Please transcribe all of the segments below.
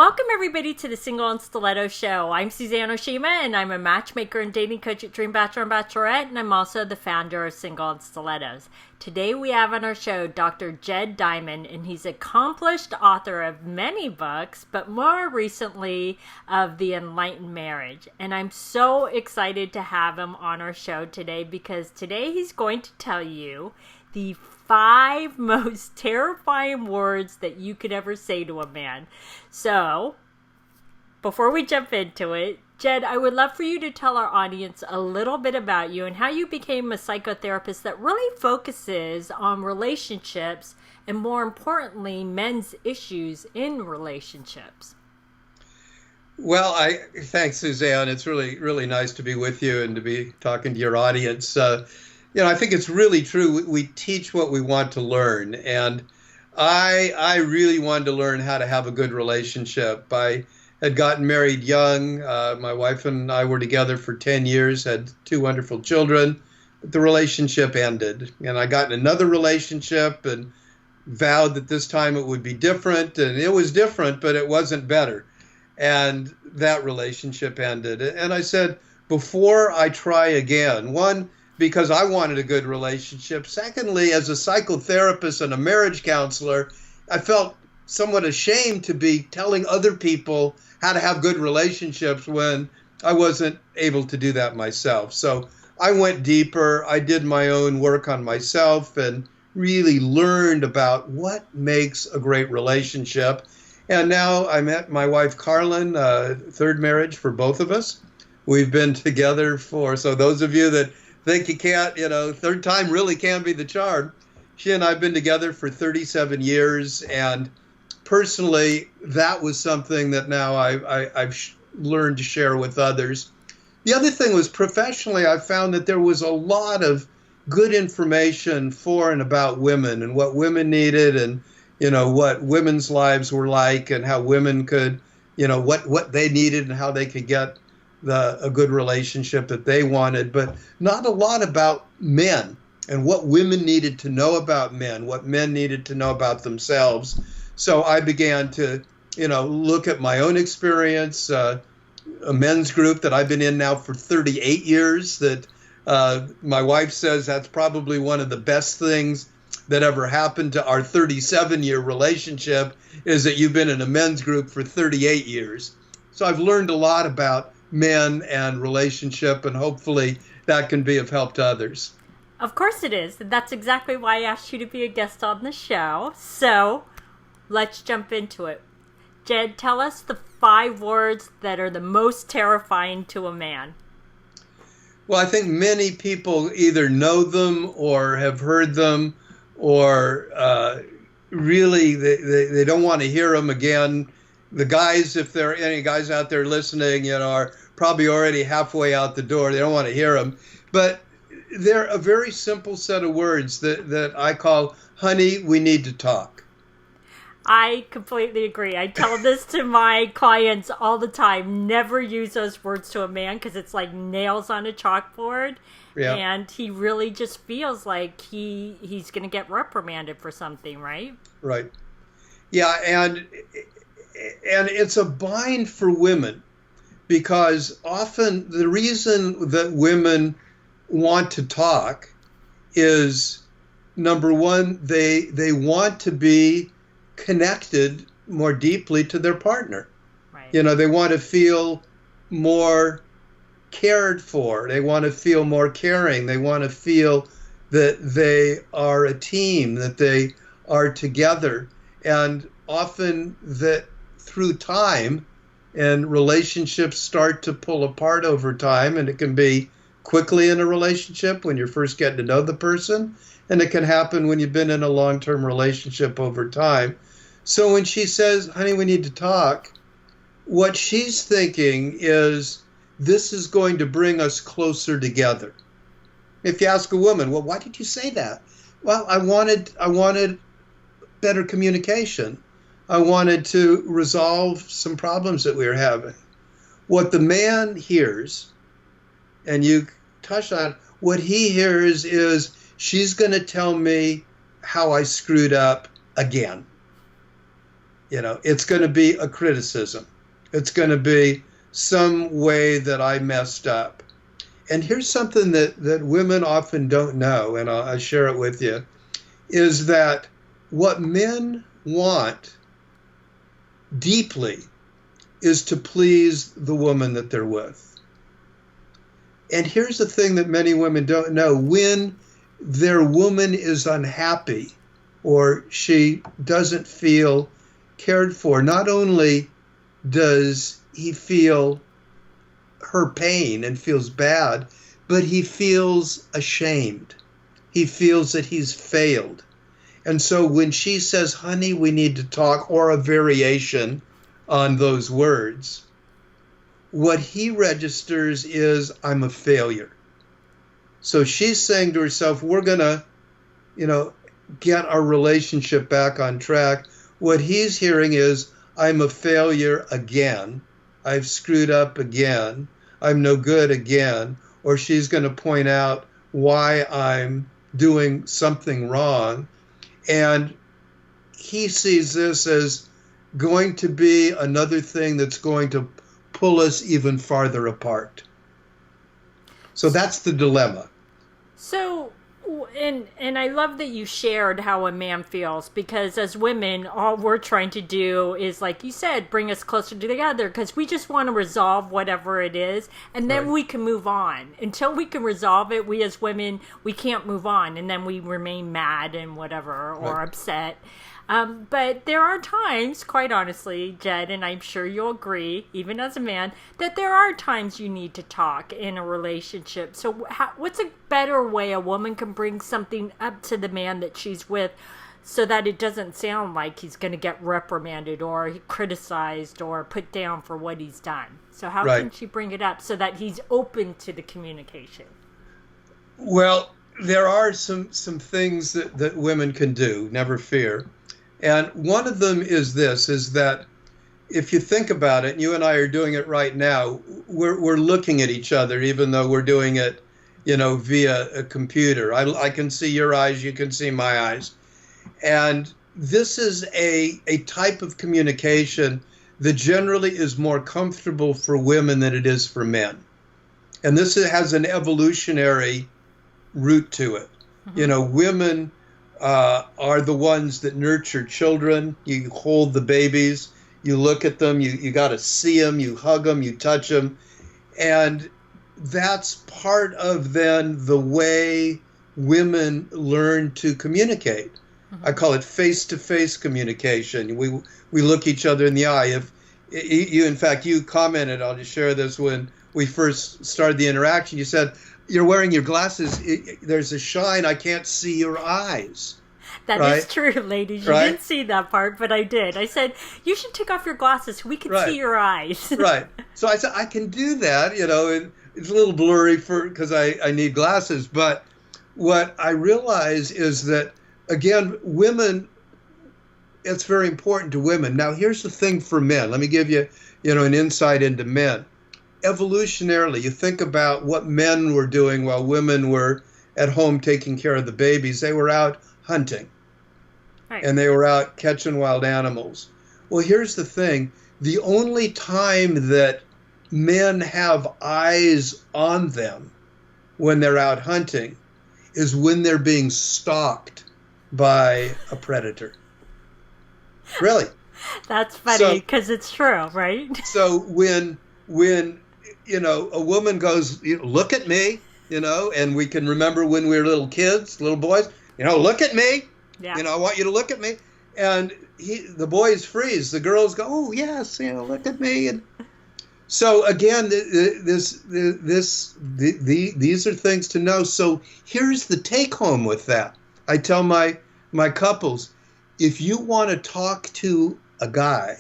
Welcome everybody to the Single and Stiletto Show. I'm Suzanne Oshima and I'm a matchmaker and dating coach at Dream Bachelor and Bachelorette, and I'm also the founder of Single and Stilettos. Today we have on our show Dr. Jed Diamond, and he's an accomplished author of many books, but more recently of the Enlightened Marriage. And I'm so excited to have him on our show today because today he's going to tell you the 5 most terrifying words that you could ever say to a man. So, before we jump into it, Jed, I would love for you to tell our audience a little bit about you and how you became a psychotherapist that really focuses on relationships and, more importantly, men's issues in relationships. Well, thanks, Suzanne. It's really nice to be with you and to be talking to your audience. I think it's really true. We teach what we want to learn. And I really wanted to learn how to have a good relationship. I had gotten married young. My wife and I were together for 10 years, had 2 wonderful children. But the relationship ended. And I got in another relationship and vowed that this time it would be different. And it was different, but it wasn't better. And that relationship ended. And I said, before I try again, one, because I wanted a good relationship. Secondly, as a psychotherapist and a marriage counselor, I felt somewhat ashamed to be telling other people how to have good relationships when I wasn't able to do that myself. So I went deeper. I did my own work on myself and really learned about what makes a great relationship. And now I met my wife, Carlin, third marriage for both of us. We've been together so those of you that think you can't, third time really can be the charm. She and I have been together for 37 years, and personally, that was something that now I've learned to share with others. The other thing was professionally, I found that there was a lot of good information for and about women and what women needed and, what women's lives were like and how women could, what they needed and how they could get a good relationship that they wanted, but not a lot about men and what women needed to know about men, what men needed to know about themselves. So I began to, look at my own experience, a men's group that I've been in now for 38 years that my wife says that's probably one of the best things that ever happened to our 37-year relationship is that you've been in a men's group for 38 years. So I've learned a lot about men and relationship, and hopefully that can be of help to others. Of course it is. That's exactly why I asked you to be a guest on the show. So let's jump into it. Jed, tell us the 5 words that are the most terrifying to a man. Well, I think many people either know them or have heard them, or really they don't want to hear them again. The guys, if there are any guys out there listening, are probably already halfway out the door. They don't want to hear them. But they're a very simple set of words that I call, honey, we need to talk. I completely agree. I tell this to my clients all the time. Never use those words to a man because it's like nails on a chalkboard. Yeah. And he really just feels like he's going to get reprimanded for something, right? Right. Yeah, and it's a bind for women because often the reason that women want to talk is, number one, they want to be connected more deeply to their partner. Right. They want to feel more cared for. They want to feel more caring. They want to feel that they are a team, that they are together. And often that through time and relationships start to pull apart over time, and it can be quickly in a relationship when you're first getting to know the person, and it can happen when you've been in a long-term relationship over time. So when she says, honey, we need to talk, what she's thinking is this is going to bring us closer together. If you ask a woman, well, why did you say that? Well, I wanted better communication. I wanted to resolve some problems that we were having. What the man hears, and you touched on, what he hears is she's going to tell me how I screwed up again. It's going to be a criticism. It's going to be some way that I messed up. And here's something that women often don't know, and I'll share it with you, is that what men want deeply is to please the woman that they're with. And here's the thing that many women don't know. When their woman is unhappy or she doesn't feel cared for, not only does he feel her pain and feels bad, but he feels ashamed. He feels that he's failed. And so when she says, honey, we need to talk, or a variation on those words, what he registers is, I'm a failure. So she's saying to herself, we're going to, get our relationship back on track. What he's hearing is, I'm a failure again. I've screwed up again. I'm no good again. Or she's going to point out why I'm doing something wrong. And he sees this as going to be another thing that's going to pull us even farther apart. So that's the dilemma. So, and I love that you shared how a man feels, because as women, all we're trying to do is, like you said, bring us closer together, because we just want to resolve whatever it is, and then we can move on. Until we can resolve it, we as women, we can't move on, and then we remain mad and whatever, or upset. But there are times, quite honestly, Jed, and I'm sure you'll agree, even as a man, that there are times you need to talk in a relationship. So what's a better way a woman can bring something up to the man that she's with so that it doesn't sound like he's going to get reprimanded or criticized or put down for what he's done? So how can she bring it up so that he's open to the communication? Well, there are some things that women can do, never fear. And one of them is this, is that if you think about it, and you and I are doing it right now, we're looking at each other, even though we're doing it, via a computer. I can see your eyes, you can see my eyes. And this is a type of communication that generally is more comfortable for women than it is for men. And this has an evolutionary root to it. Mm-hmm. Women are the ones that nurture children. You hold the babies, you look at them, you got to see them, you hug them, you touch them. And that's part of then the way women learn to communicate. Mm-hmm. I call it face-to-face communication. We look each other in the eye. If in fact, you commented, I'll just share this, when we first started the interaction, you said, you're wearing your glasses, there's a shine, I can't see your eyes. That is true, ladies. You didn't see that part, but I did. I said, you should take off your glasses so we can see your eyes. Right. So I said, I can do that, it's a little blurry because I need glasses. But what I realize is that, again, women, it's very important to women. Now, here's the thing for men. Let me give you, an insight into men. Evolutionarily, you think about what men were doing while women were at home taking care of the babies. They were out hunting, and they were out catching wild animals. Well, here's the thing. The only time that men have eyes on them when they're out hunting is when they're being stalked by a predator. Really. That's funny, because it's true, right? So when a woman goes, look at me, and we can remember when we were little kids, little boys, look at me. Yeah. I want you to look at me. And the boys freeze. The girls go, oh, yes, look at me. And so again, these are things to know. So here's the take home with that. I tell my couples, if you want to talk to a guy,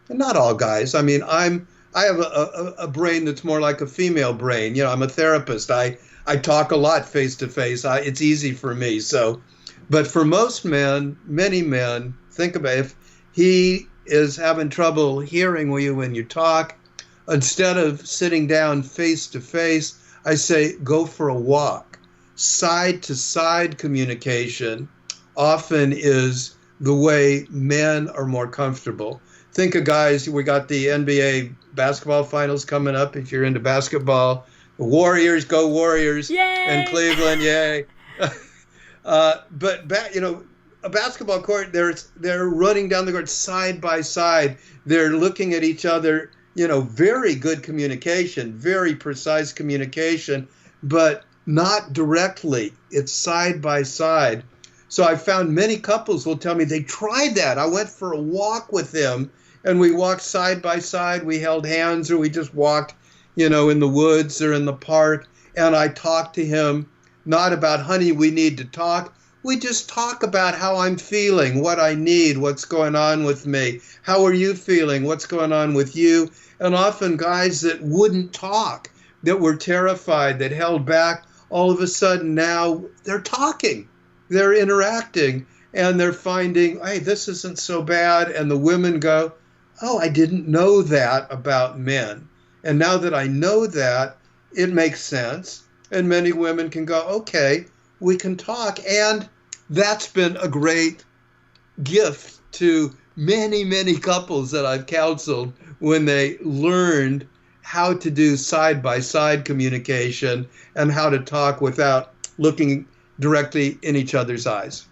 and not all guys, I mean, I have a brain that's more like a female brain. I'm a therapist. I talk a lot face to face. It's easy for me. So, but for most men, many men, think about it, if he is having trouble hearing you when you talk, instead of sitting down face to face, I say go for a walk. Side to side communication often is the way men are more comfortable. Think of guys, we got the NBA basketball finals coming up. If you're into basketball, the Warriors, go Warriors, Yay! and Cleveland, yay. A basketball court, they're running down the court side by side. They're looking at each other, very good communication, very precise communication, but not directly. It's side by side. So I found many couples will tell me they tried that. I went for a walk with them and we walked side by side. We held hands or we just walked, in the woods or in the park. And I talked to him, not about, honey, we need to talk. We just talk about how I'm feeling, what I need, what's going on with me. How are you feeling? What's going on with you? And often guys that wouldn't talk, that were terrified, that held back, all of a sudden now they're talking, they're interacting, and they're finding, hey, this isn't so bad. And the women go, oh, I didn't know that about men. And now that I know that, it makes sense. And many women can go, okay, we can talk. And that's been a great gift to many, many couples that I've counseled when they learned how to do side-by-side communication and how to talk without looking directly in each other's eyes.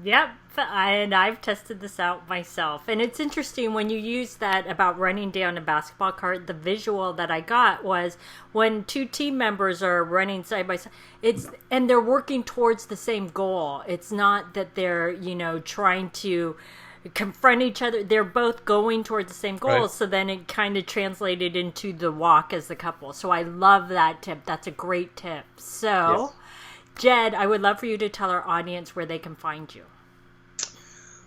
Yep. And I've tested this out myself. And it's interesting when you use that about running down a basketball court, the visual that I got was when two team members are running side by side, and they're working towards the same goal. It's not that they're, trying to confront each other. They're both going towards the same goal. Right. So then it kind of translated into the walk as the couple. So I love that tip. That's a great tip. So, yes. Jed, I would love for you to tell our audience where they can find you.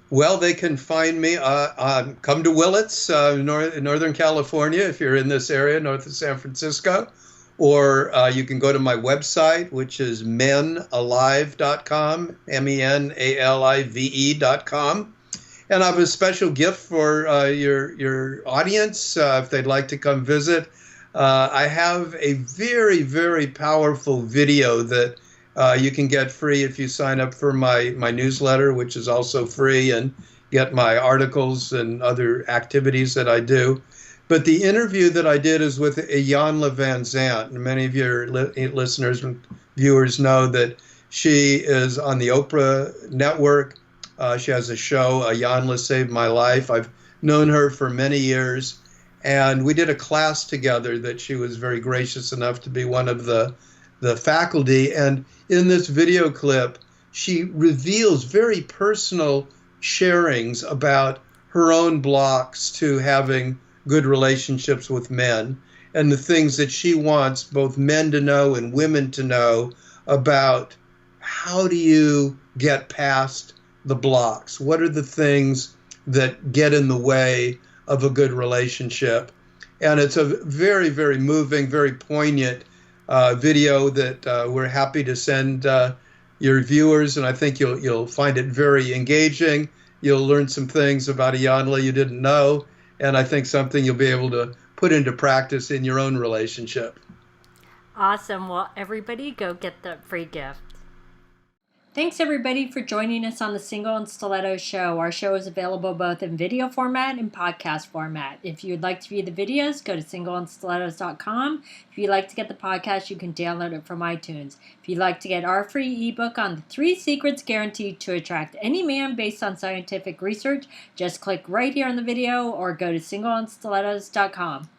Well, they can find me, come to Willits, Northern California, if you're in this area, north of San Francisco. Or you can go to my website, which is menalive.com, menalive.com. And I have a special gift for your audience, if they'd like to come visit. I have a very, very powerful video that you can get free if you sign up for my newsletter, which is also free, and get my articles and other activities that I do. But the interview that I did is with Iyanla Vanzant. And many of your listeners and viewers know that she is on the Oprah network. She has a show, Iyanla Saved My Life. I've known her for many years. And we did a class together that she was very gracious enough to be one of the faculty. And in this video clip, she reveals very personal sharings about her own blocks to having good relationships with men and the things that she wants both men to know and women to know about how do you get past the blocks? What are the things that get in the way of a good relationship? And it's a very, very moving, very poignant video that we're happy to send your viewers, and I think you'll find it very engaging. You'll learn some things about Iyanla you didn't know, and I think something you'll be able to put into practice in your own relationship. Awesome. Well, everybody go get the free gift. Thanks, everybody, for joining us on the Single and Stiletto Show. Our show is available both in video format and podcast format. If you'd like to view the videos, go to singleandstilettos.com. If you'd like to get the podcast, you can download it from iTunes. If you'd like to get our free ebook on the 3 secrets guaranteed to attract any man based on scientific research, just click right here on the video or go to singleandstilettos.com.